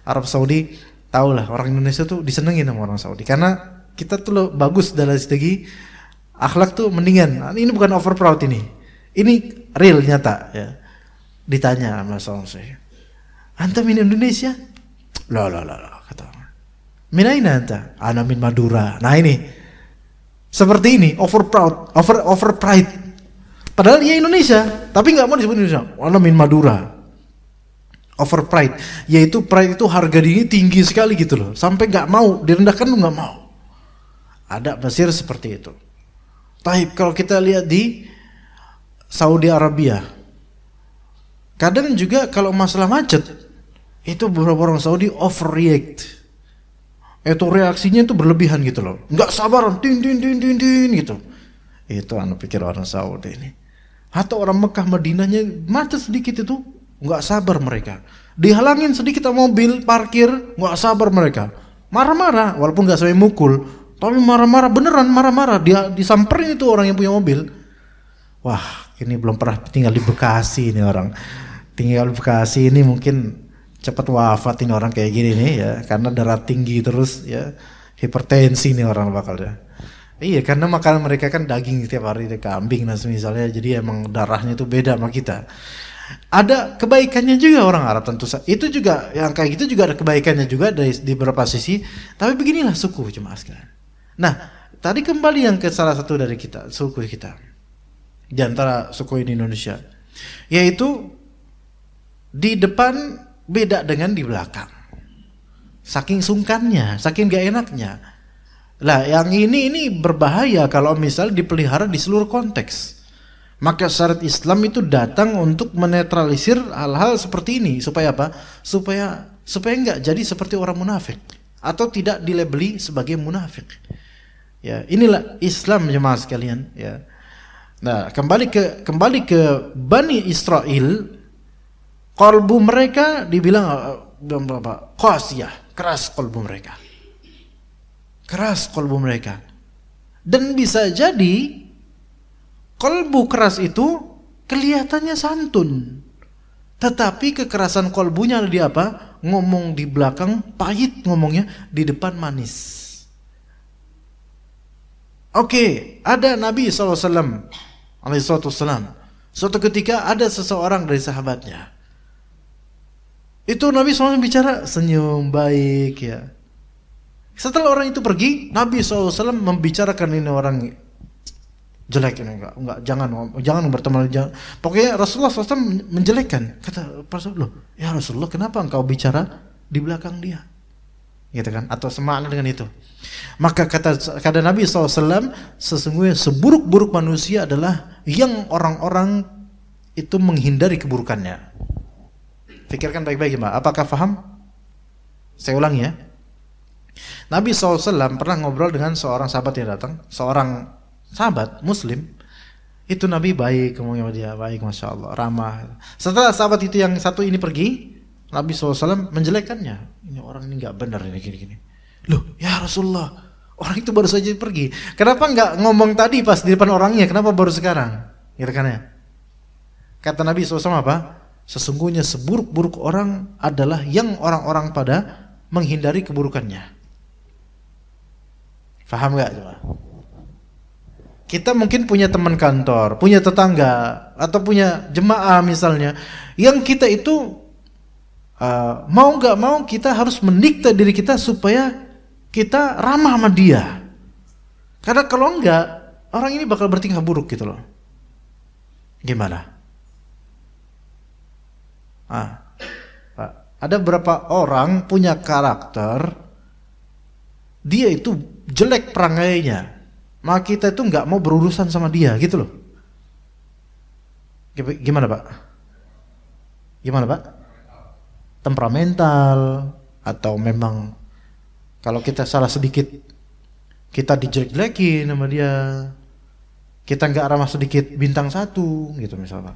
Arab Saudi, tahulah orang Indonesia tuh disenengin sama orang Saudi karena kita tuh bagus dari segi akhlak tuh mendingan. Ini bukan over proud ini. Ini real nyata ya. Ditanya sama seorang saya, "Anta min Indonesia?" Lah kata orang. "Min aina anta?" "Ana min Madura." Nah ini seperti ini, over proud, over pride. Padahal dia Indonesia, tapi nggak mau disebut Indonesia. Ana min Madura. Over pride, yaitu pride itu harga diri tinggi sekali gitu loh, sampai nggak mau direndahkan tuh nggak mau. Ada Mesir seperti itu. Taib, kalau kita lihat di Saudi Arabia, kadang juga kalau masalah macet, itu beberapa orang Saudi overreact. Itu reaksinya itu berlebihan gitu loh. Nggak sabar, tin gitu. Itu pikir orang Saudi ini. Atau orang Mekah Madinahnya macet sedikit itu nggak sabar mereka. Dihalangin sedikit mobil parkir, nggak sabar mereka. Marah-marah, walaupun nggak sampai mukul, tapi marah-marah beneran marah-marah. Dia disamperin itu orang yang punya mobil. Wah, ini belum pernah tinggal di Bekasi ini orang. Tinggal di Bekasi ini mungkin cepat wafat ini orang kayak gini nih ya, karena darah tinggi terus ya, hipertensi nih orang bakal ya. Iya, karena makanan mereka kan daging setiap hari, kambing nah misalnya, jadi emang darahnya itu beda sama kita. Ada kebaikannya juga orang Arab tentu saja. Itu juga yang kayak gitu juga ada kebaikannya juga di beberapa sisi. Tapi beginilah suku jemaah sekalian. Nah, tadi kembali yang ke salah satu dari kita, suku kita di antara suku di Indonesia, yaitu di depan beda dengan di belakang. Saking sungkannya, saking gak enaknya. Lah, yang ini berbahaya kalau misal dipelihara di seluruh konteks. Maka syariat Islam itu datang untuk menetralisir hal-hal seperti ini. Supaya apa? Supaya enggak jadi seperti orang munafik, atau tidak dilabeli sebagai munafik. Ya, inilah Islam jemaah sekalian, ya. Nah, kembali ke Bani Israel, kalbu mereka dibilang apa? Qasiyah, keras kalbu mereka. Keras kalbu mereka. Dan bisa jadi kalbu keras itu kelihatannya santun, tetapi kekerasan kalbunya ada di apa? Ngomong di belakang pahit ngomongnya, di depan manis. Oke, ada Nabi SAW alaihissalam. Suatu ketika ada seseorang dari sahabatnya. Itu Nabi SAW bicara senyum baik ya. Setelah orang itu pergi, Nabi SAW membicarakan ini orang jelek ini, enggak, jangan berteman, jangan. Pokoknya Rasulullah SAW menjelekkan. Kata Rasulullah, ya Rasulullah, kenapa engkau bicara di belakang dia? Gitu kan? Atau semakna dengan itu. Maka kata Nabi SAW, sesungguhnya seburuk-buruk manusia adalah yang orang-orang itu menghindari keburukannya. Pikirkan baik-baik, Mbak. Apakah paham? Saya ulangi ya. Nabi SAW pernah ngobrol dengan seorang sahabat yang datang, seorang sahabat Muslim. Itu Nabi baik, ngomongnya sama dia, baik, masya Allah, ramah. Setelah sahabat itu yang satu ini pergi, Nabi SAW menjelekkannya. Ini orang ini nggak benar ini gini-gini. Loh, ya Rasulullah, orang itu baru saja pergi. Kenapa nggak ngomong tadi pas di depan orangnya? Kenapa baru sekarang? Gitu kan ya? Kata Nabi SAW apa? Sesungguhnya seburuk-buruk orang adalah yang orang-orang pada menghindari keburukannya. Faham gak? Kita mungkin punya teman kantor, punya tetangga, atau punya jemaah misalnya, yang kita itu mau gak mau kita harus mendikte diri kita supaya kita ramah sama dia. Karena kalau enggak, orang ini bakal bertingkah buruk gitu loh. Gimana? Ada beberapa orang punya karakter, dia itu jelek perangainya, maka kita itu nggak mau berurusan sama dia gitu loh. Gimana Pak? Gimana Pak? Temperamental, atau memang kalau kita salah sedikit kita dijelek-jelekin sama dia, kita nggak ramah sedikit bintang 1 gitu misalnya,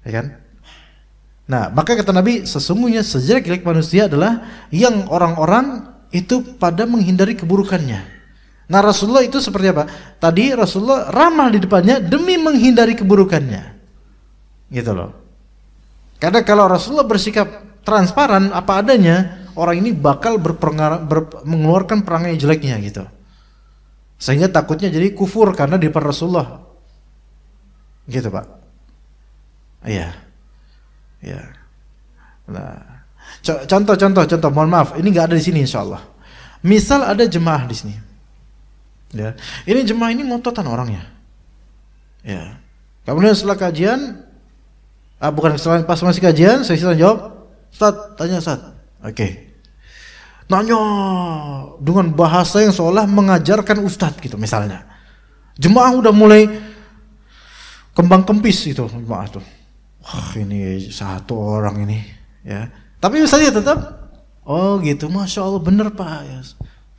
ya kan? Nah, maka kata Nabi, sesungguhnya sejelek-jelek manusia adalah yang orang-orang itu pada menghindari keburukannya. Nah, Rasulullah itu seperti apa? Tadi Rasulullah ramah di depannya demi menghindari keburukannya. Gitu loh. Karena kalau Rasulullah bersikap transparan apa adanya, orang ini bakal mengeluarkan perangai jeleknya gitu. Sehingga takutnya jadi kufur karena di depan Rasulullah. Gitu, Pak. Iya. Ya. Nah, contoh, mohon maaf, ini nggak ada di sini insyaallah. Misal ada jemaah di sini. Ya. Ini jemaah ini ngototan orangnya. Ya. Kemudian setelah kajian, bukan setelah pas masih kajian, saya jawab, Ustaz, tanya Ustaz. Oke. Nanya dengan bahasa yang seolah mengajarkan Ustaz gitu misalnya. Jemaah udah mulai kembang kempis itu jemaah tuh. Wah, ini satu orang ini, ya. Tapi ustaznya tetap, oh gitu, masya Allah bener Pak. Ya.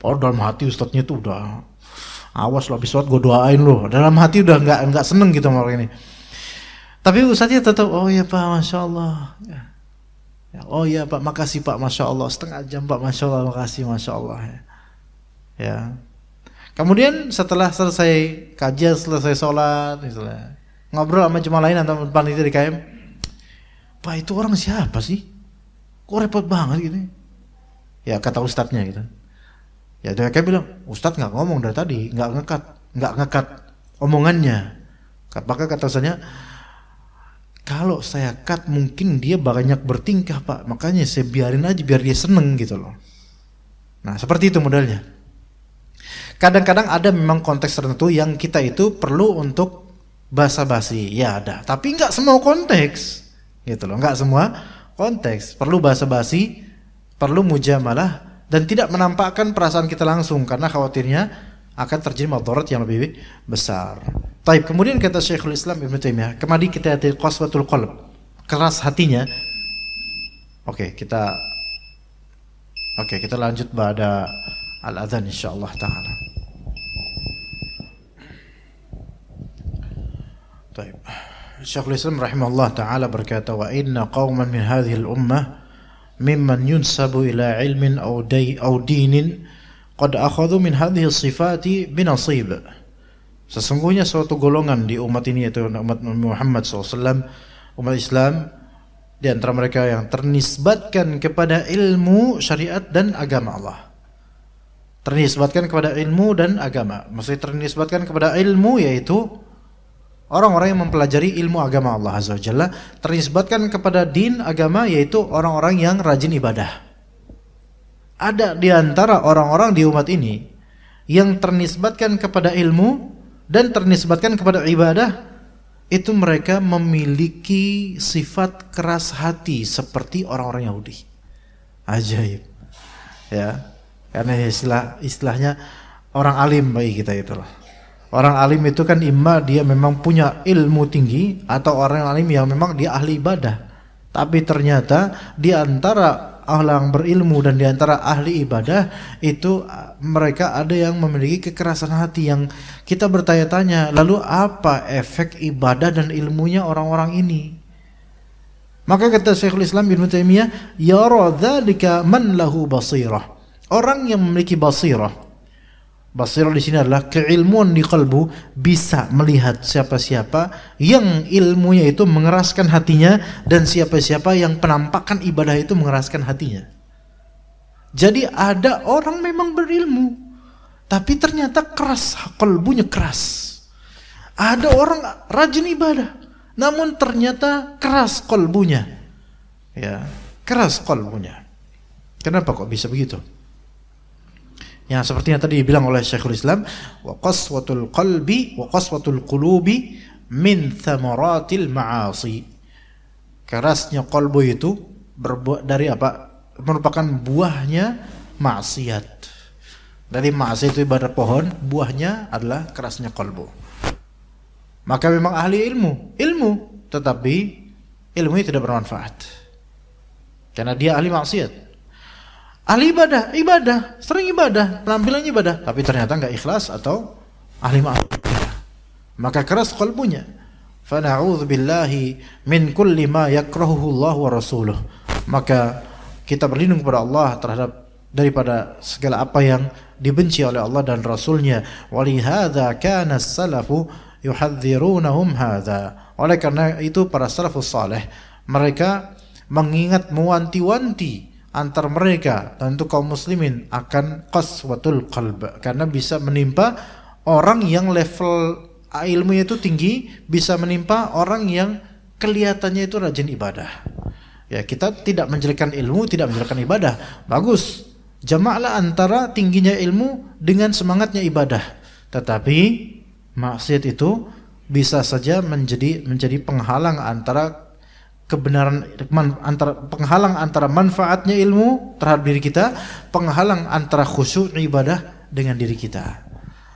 Oh, dalam hati ustadznya tuh udah, awas lo habis sholat gue doain lo. Dalam hati udah nggak seneng gitu sama orang ini. Tapi ustadznya tetap, oh ya Pak, masya Allah. Ya. Oh ya Pak, makasih Pak, masya Allah. Setengah jam Pak, masya Allah, makasih, masya Allah. Ya. Kemudian setelah selesai kajian, selesai sholat, misalnya, ngobrol sama jemaah lain atau panitia di KM, Pak itu orang siapa sih? Kok repot banget gitu? Ya kata ustadznya gitu. Ya dia kayak bilang, ustadz nggak ngomong dari tadi, nggak ngekat omongannya. Maka kata ustadznya, kalau saya cut mungkin dia banyak bertingkah Pak, makanya saya biarin aja biar dia seneng gitu loh. Nah seperti itu modelnya. Kadang-kadang ada memang konteks tertentu yang kita itu perlu untuk basa-basi, ya ada. Tapi nggak semua konteks, gitu loh. Nggak semua konteks perlu basa-basi, perlu mujamalah dan tidak menampakkan perasaan kita langsung karena khawatirnya akan terjadi madarat yang lebih besar. Taib. Kemudian kata Syekhul Islam Ibnu Taimiyah, kemari kita lihat qaswatul qalb, keras hatinya. Oke, kita lanjut pada al-adzan insyaallah taala. Taib. Syekhul Islam rahimahullah taala berkata, wa inna qauman min hadhihi al-ummah mimman yunsabu ila ilmin aw dinin qad akhadhu min hadhihi as-sifati binasib. Sesungguhnya suatu golongan di umat ini, yaitu umat Muhammad SAW, umat Islam, di antara mereka yang ternisbatkan kepada ilmu syariat dan agama Allah. Ternisbatkan kepada ilmu dan agama. Maksudnya ternisbatkan kepada ilmu yaitu orang-orang yang mempelajari ilmu agama Allah Azza wa Jalla. Ternisbatkan kepada din agama yaitu orang-orang yang rajin ibadah. Ada di antara orang-orang di umat ini yang ternisbatkan kepada ilmu dan ternisbatkan kepada ibadah, itu mereka memiliki sifat keras hati seperti orang-orang Yahudi. Ajaib. Ya. Karena istilahnya orang alim bagi kita itu loh. Orang alim itu kan imma dia memang punya ilmu tinggi atau orang alim yang memang dia ahli ibadah. Tapi ternyata di antara orang berilmu dan di antara ahli ibadah itu mereka ada yang memiliki kekerasan hati yang kita bertanya-tanya, lalu apa efek ibadah dan ilmunya orang-orang ini? Maka kata Syekhul Islam Ibnu Taimiyah, yara dzalika man lahu basirah. Orang yang memiliki basirah. Basirah di sini adalah keilmuan di kalbu, bisa melihat siapa-siapa yang ilmunya itu mengeraskan hatinya dan siapa-siapa yang penampakan ibadah itu mengeraskan hatinya. Jadi ada orang memang berilmu, tapi ternyata keras, kalbunya keras. Ada orang rajin ibadah, namun ternyata keras kalbunya. Ya, keras kalbunya. Kenapa kok bisa begitu? Yang seperti yang tadi dibilang oleh Syekhul Islam, wa qaswatul qalbi wa qaswatul qulubi min thamaratil ma'asi. Kerasnya qalbu itu dari apa? Merupakan buahnya maksiat. Dari maksiat itu ibarat pohon, buahnya adalah kerasnya qalbu. Maka memang ahli ilmu, tetapi ilmunya tidak bermanfaat. Karena dia ahli maksiat. Ahli ibadah, sering ibadah, penampilannya ibadah, tapi ternyata enggak ikhlas atau ahli maksiat. Maka keras qalbunya. Fa na'udzubillahi min kulli ma yakrahuhu Allah wa rasuluh. Maka kita berlindung kepada Allah daripada segala apa yang dibenci oleh Allah dan Rasulnya. Walihadza kana as-salafu yuhadzirunahum hadza. Oleh karena itu para salafus saleh mereka mengingat mewanti-wanti antar mereka dan untuk kaum muslimin akan qaswatul qalb, karena bisa menimpa orang yang level ilmunya itu tinggi, bisa menimpa orang yang kelihatannya itu rajin ibadah. Ya, kita tidak menjelekkan ilmu, tidak menjelekkan ibadah. Bagus. Jamaklah antara tingginya ilmu dengan semangatnya ibadah. Tetapi maksiat itu bisa saja menjadi penghalang antara kebenaran, penghalang antara manfaatnya ilmu terhadap diri kita, penghalang antara khusyuk ibadah dengan diri kita.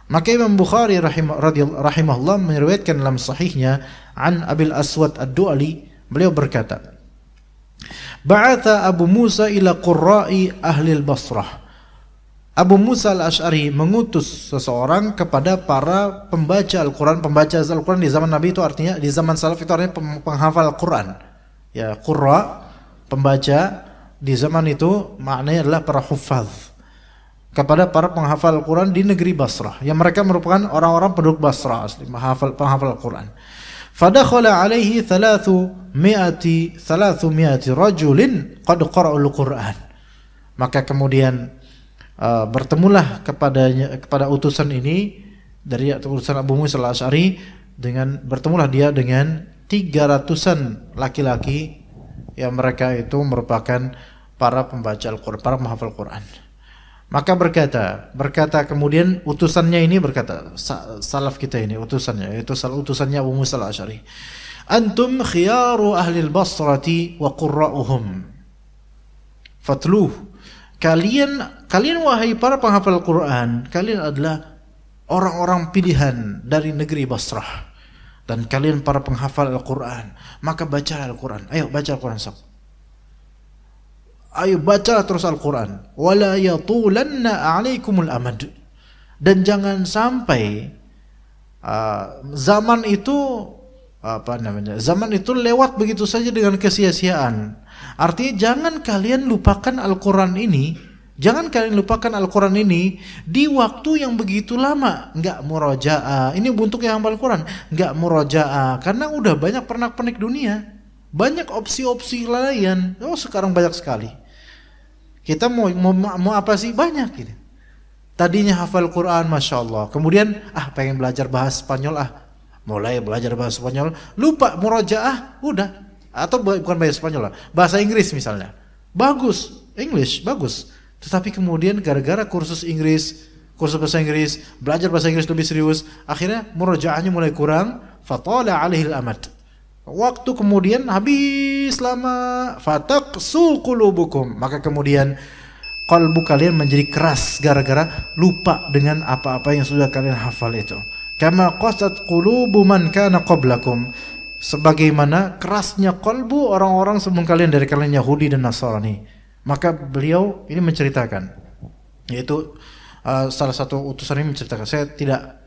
Maka Imam Bukhari rahimahullah meriwayatkan dalam sahihnya an Abil Aswad Ad-Du'ali, beliau berkata, Ba'atha Abu Musa ila qurra'i ahli al-Basrah. Abu Musa al-Ash'ari mengutus seseorang kepada para pembaca Al-Quran. Pembaca Al-Quran di zaman Nabi itu artinya, di zaman salaf itu artinya penghafal Al-Quran. Ya, qurra, pembaca di zaman itu maknanya adalah para huffaz. Kepada para penghafal Al-Quran di negeri Basrah, yang mereka merupakan orang-orang penduduk Basrah asli, penghafal Al-Quran. Fadakhala alaihi 300 rajulin qad qara'ul Quran. Maka kemudian bertemulah kepada utusan ini dari utusan Abu Musa al-Ash'ari, bertemulah dia dengan 300-an laki-laki yang mereka itu merupakan para pembaca Al-Quran, para penghafal Al-Quran. Maka berkata kemudian utusannya ini berkata, salaf kita ini utusannya, yaitu utusannya Abu Musa al-Ash'ari, antum khiyaru ahli al-Basrati wa qurra'uhum fatluh. Kalian wahai para penghafal Al-Quran, kalian adalah orang-orang pilihan dari negeri Basrah, dan kalian para penghafal Al-Quran, maka baca Al-Quran. Ayo baca Al-Quran sob. Ayo baca terus Al-Quran. Wala yatulanna alaikumul amad. Dan jangan sampai zaman itu lewat begitu saja dengan kesia-siaan. Artinya jangan kalian lupakan Al-Quran ini. Jangan kalian lupakan Al-Quran ini di waktu yang begitu lama. Enggak murajaah. Ini untuk yang hafal Al-Quran. Enggak murajaah karena udah banyak pernak-pernik dunia. Banyak opsi-opsi lain. Oh, sekarang banyak sekali. Kita mau apa sih? Banyak gitu. Tadinya hafal Quran, Masya Allah. Kemudian, pengen belajar bahasa Spanyol, mulai belajar bahasa Spanyol, lupa murajaah, udah. Atau bukan bahasa Spanyol, bahasa Inggris misalnya. Bagus, English, bagus. Tetapi kemudian gara-gara kursus bahasa Inggris, belajar bahasa Inggris lebih serius, akhirnya murajaahnya mulai kurang, fatala alaihil amad. Waktu kemudian habis lama, fataqsu qulubukum, maka kemudian kalbu kalian menjadi keras gara-gara lupa dengan apa-apa yang sudah kalian hafal itu. Kama qasat qulubu man kana qablakum, sebagaimana kerasnya kalbu orang-orang sebelum kalian dari kalian Yahudi dan Nasrani. Maka beliau ini menceritakan, yaitu salah satu utusan ini menceritakan. Saya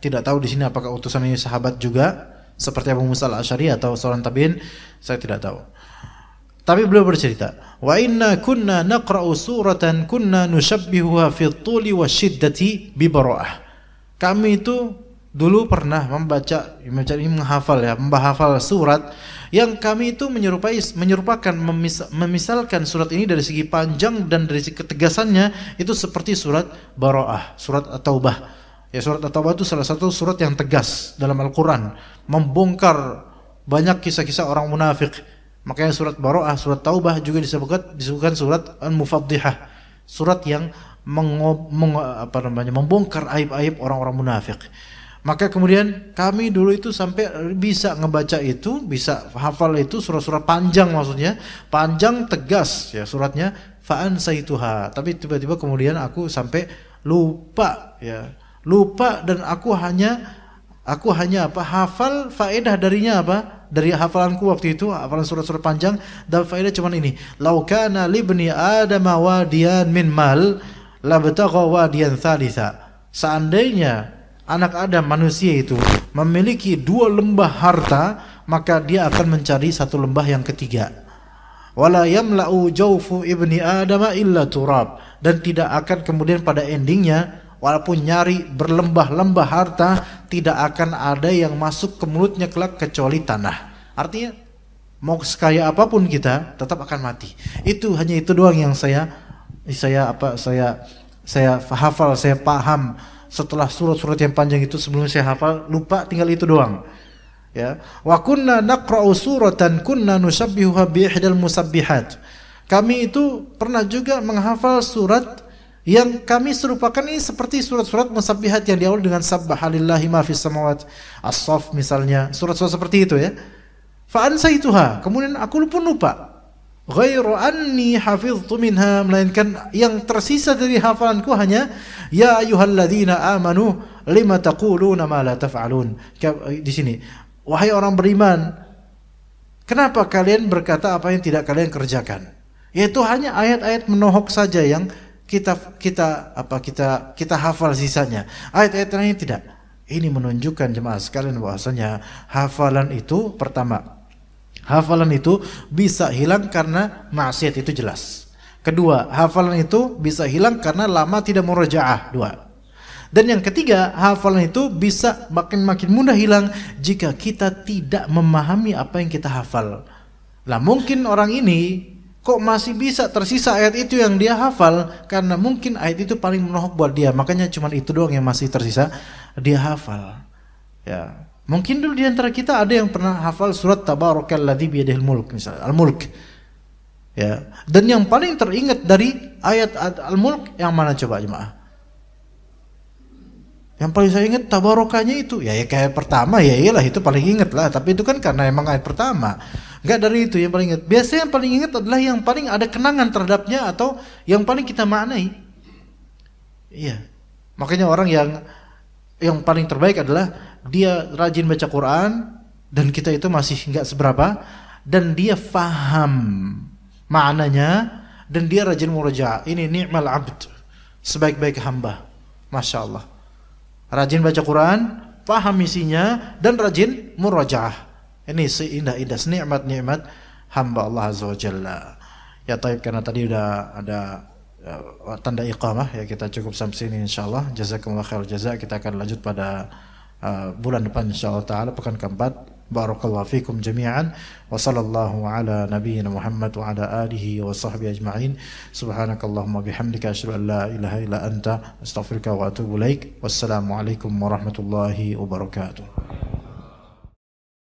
tidak tahu di sini apakah utusan ini sahabat juga seperti Abu Musa al-Ash'ari atau seorang tabi'in, saya tidak tahu. Tapi beliau bercerita, wa inna kunna naqra'u suratan kunna nushabbihuha fi at-tuli wasyiddati bi bara'ah. Kami itu dulu pernah menghafal surat yang kami itu memisalkan surat ini dari segi panjang dan dari segi ketegasannya itu seperti surat Bara'ah, surat At-Taubah. Ya, surat At-Taubah itu salah satu surat yang tegas dalam Al-Quran, membongkar banyak kisah-kisah orang munafik. Makanya surat Bara'ah, surat Taubah juga disebutkan surat Al-Mufaddihah, surat yang membongkar aib-aib orang-orang munafik. Maka kemudian kami dulu itu sampai bisa ngebaca itu, bisa hafal itu, surat-surat panjang, maksudnya panjang tegas ya suratnya, fa'ansaituha. Tapi tiba-tiba kemudian aku sampai lupa ya. Lupa, dan aku hanya hafal faedah darinya dari hafalanku waktu itu, hafalan surat-surat panjang, dan faedah cuman ini, lau kana libni adama wadiyan min mal labtagha wadiyan thalitha. Seandainya anak Adam, manusia itu memiliki 2 lembah harta, maka dia akan mencari 1 lembah yang ketiga. Wala yamla'u jawfu ibni adama illa turab, dan tidak akan kemudian pada endingnya, walaupun nyari berlembah-lembah harta, tidak akan ada yang masuk ke mulutnya kelak kecuali tanah. Artinya mau sekaya apapun kita tetap akan mati. Hanya itu doang yang saya hafal, saya paham setelah surat-surat yang panjang itu. Sebelum saya hafal lupa, tinggal itu doang. Ya, wa kunna naqra'u suratan kunna nusabbihuha bi ihdal musabbihat. Kami itu pernah juga menghafal surat yang kami serupakan ini seperti surat-surat musabbihat yang diawali dengan sabbahalillahi ma fis samawati, as-saff misalnya, surat-surat seperti itu ya. Fa ansaituha, kemudian aku pun lupa. Ghairu anni hafiztu minha, melainkan yang tersisa dari hafalanku hanya ya ayyuhalladzina amanu lima taquluna ma la taf'alun. Di sini, wahai orang beriman, kenapa kalian berkata apa yang tidak kalian kerjakan? Yaitu hanya ayat-ayat menohok saja yang kita hafal sisanya. Ayat-ayat lain tidak. Ini menunjukkan jemaah sekalian bahwasanya hafalan itu pertama, hafalan itu bisa hilang karena maksiat, itu jelas. Kedua, hafalan itu bisa hilang karena lama tidak murajaah. Dua. Dan yang ketiga, hafalan itu bisa makin mudah hilang jika kita tidak memahami apa yang kita hafal. Lah mungkin orang ini kok masih bisa tersisa ayat itu yang dia hafal, karena mungkin ayat itu paling menohok buat dia, makanya cuma itu doang yang masih tersisa dia hafal. Ya, mungkin dulu di antara kita ada yang pernah hafal surat Tabarakalladzi biyadihil mulk, misalnya Al-Mulk. Ya, dan yang paling teringat dari ayat Al-Mulk yang mana coba jemaah? Yang paling saya ingat tabarokahnya itu. Ya kayak pertama, ya iyalah itu paling ingat lah, tapi itu kan karena emang ayat pertama. Enggak dari itu yang paling ingat. Biasanya yang paling ingat adalah yang paling ada kenangan terhadapnya atau yang paling kita maknai. Iya. Makanya orang yang paling terbaik adalah dia rajin baca Quran dan kita itu masih enggak seberapa, dan dia faham maknanya dan dia rajin murajaah. Ini ni'mal abd, sebaik-baik hamba. Masya Allah. Rajin baca Quran, paham isinya, dan rajin murajaah. Ini seindah-indah, nikmat-nikmat hamba Allah Azza wa Jalla. Ya taib, karena tadi udah ada tanda iqamah, ya kita cukup sampai sini insyaallah. Jazakumullah khair jazaa. Kita akan lanjut pada bulan depan insyaallah taala, pekan keempat. Barakallahu fikum jami'an wa sallallahu ala nabiyyina Muhammad wa ala alihi wa sahbihi ajma'in. Subhanakallahumma bihamdika asyhadu an la ilaha illa anta astaghfiruka wa atubu ilaik. Wassalamu alaikum warahmatullahi wabarakatuh.